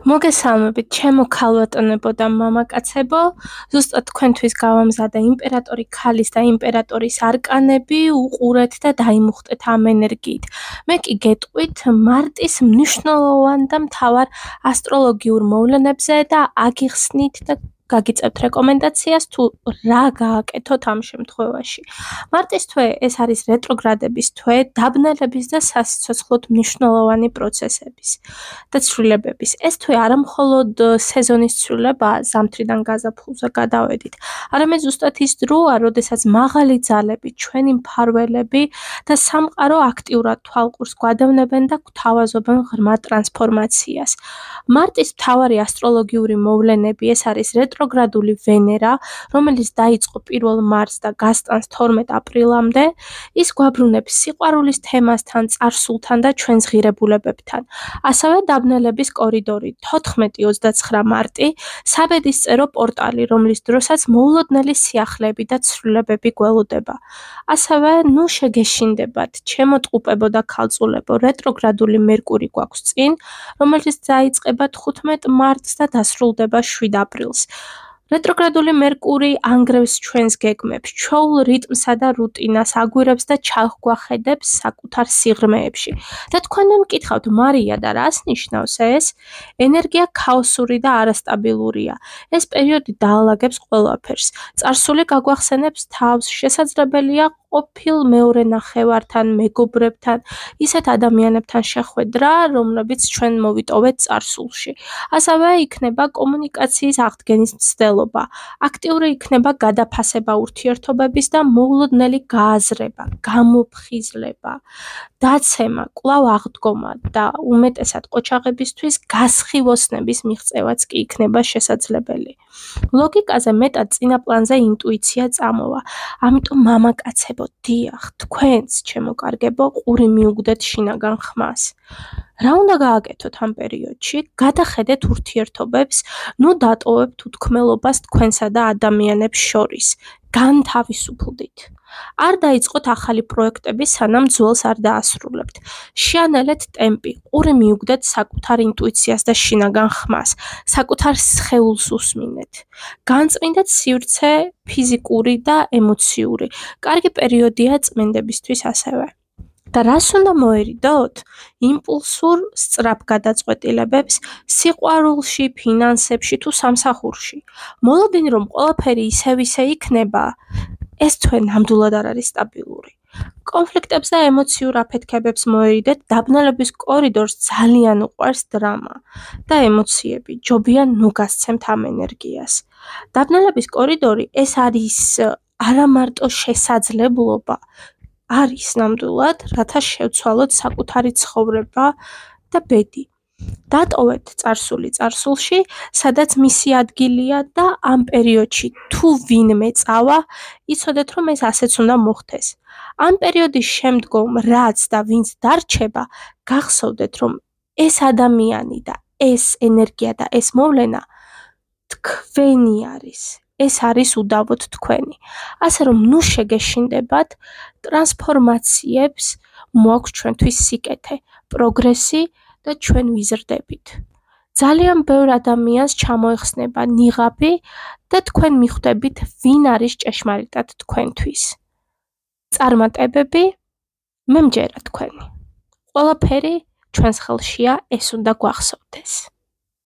მოგესალმებით, ჩემო ქალბატონებო და მამაკაცებო, ზუსტად თქვენთვის გავამზადა იმპერატორი ქალის და იმპერატორის არკანები, უყურეთ და დაიმუხტეთ ამ ენერგიით. მე კი გეტყვით მარტის მნიშვნელოვან და მთავარ ასტროლოგიურ მოვლენებზე და აგიხსნით და გაგიწევთ რეკომენდაციას თუ რა გააკეთოთ ამ შემთხვევაში. მარტის თვე ეს არის რეტროგრადების თვე, დაბნელების და სასიცოცხლოდ მნიშვნელოვანი პროცესების და ცვლილებების. ეს თვე არა მხოლოდ სეზონის ცვლილებაა, ზამთრიდან გაზაფხულზე გადავედით, არამედ ზუსტად ის დროა, როდესაც მაღალი ძალები, ჩვენი მფარველები და სამყარო აქტიურად თვალყურს გვადევნებენ და გვთავაზობენ ღრმა ტრანსფორმაციას. მარტის მთავარი ასტროლოგიური მოვლენები ეს არის რეტროგრადული ვენერა, რომელიც დაიწყო 1 მარტს და გასტანს 12 აპრილამდე. ის გვაბრუნებს სიყვარულის თემასთან, წარსულთან და ჩვენს ღირებულებებთან. ასევე დაბნელების კორიდორი 14-29 მარტი, საბედისწერო პორტალი, რომლის დროსაც მოულოდნელი სიახლეები და ცვლილებები გველოდება. ასევე ნუ შეგეშინდებათ, ჩემო ტყუპებო და ქალწულებო, რეტროგრადული მერკური გვაქვს წინ, რომელიც დაიწყება 15 მარტს და დასრულდება 7 აპრილს. რეტროგრადული მერკური ანგრევს ჩვენს გეგმებს, ჩვეულ რიტმსა და რუტინას, აგვირებს და ჩაგვახედებს საკუთარ სიღრმეებში. და თქვენ მე მკითხავთ, მარია და რას ნიშნავს ეს? ენერგია ქაოსური და არასტაბილურია. ეს პერიოდი დაალაგებს ყველაფერს. წარსული გაგვახსენებს თავს, შესაძლებელია ყოფილ მეორე ნახევართან, მეგობრებთან, ისეთ ადამიანებთან შეხვედრა, რომლებიც ჩვენ მოვიტოვეთ წარსულში. ასევე იქნება კომუნიკაციის აღდგენის მცდელობა. აქტიური იქნება გადაფასება ურთიერთობების და მოულოდნელი გააზრება, გამოფხიზლება, დაცემა, კვლავ აღდგომა და უმეტესად ყოჩაღებისთვის გასხივოსნების მიღწევაც კი იქნება შესაძლებელი. ლოგიკაზე მეტად წინა პლანზე ინტუიცია წამოვა. ამიტომ მამაკაცებო, დიახ, თქვენც, ჩემო კარგებო, ყური მიუგდეთ შინაგან ხმას. რა უნდა გააკეთოთ ამ პერიოდში? გადახედეთ ურთიერთობებს, ნუ დატოვებთ უთქმელობას თქვენსა და ადამიანებს შორის. განთავისუფლდით. არ დაიწყოთ ახალი პროექტები, სანამ ძველს არ დაასრულებთ. შეანელეთ ტემპი, ყური მიუგდეთ საკუთარ ინტუიციას და შინაგან ხმას, საკუთარ სხეულს უსმინეთ. განწმინდეთ სივრცე ფიზიკური და ემოციური. კარგი პერიოდია წმენდებისთვის ასევე. და რას უნდა მოერიდოთ? იმპულსურ სწრაფ გადაწყვეტილებებს სიყვარულში, ფინანსებში თუ სამსახურში. მოლოდინი რომ ყველაფერი ისე იქნება, ეს თვე ნამდვილად არ არის სტაბილური. კონფლიქტებს და ემოციურ აფეთქებებს მოერიდეთ, დაბნელების კორიდორს ძალიან უყვარს დრამა და ემოციები, ჯობია ნუ გასცემთ ამ ენერგიას. დაბნელების კორიდორი ეს არის არა მარტო შესაძლებლობა, არის ნამდვილად, რათა შევცვალოთ საკუთარი ცხოვრება და ბედი. დატოვეთ წარსული წარსულში, სადაც მისი ადგილია და ამ პერიოდში თუ ვინმე წავა, იცოდეთ რომ ეს ასეც უნდა მოხდეს. ამ პერიოდის შემდგომ რაც და ვინც დარჩება, გახსოვდეთ რომ ეს ადამიანი და ეს ენერგია და ეს მოვლენა თქვენი არის. ეს არის უდავოდ თქვენი. ასე რომ ნუ შეგეშინდებათ, ტრანსფორმაციებს მოაქვს ჩვენთვის სიკეთე, პროგრესი და ჩვენ ვიზრდებით. ძალიან ბევრ ადამიანს ჩამოეხსნება ნიღაბი და თქვენ მიხვდებით, ვინ არის ჭეშმარიტად თქვენთვის. წარმატებები მე მჯერა თქვენი. ყველაფერი ჩვენს ხელშია, ეს უნდა გვახსოვდეს.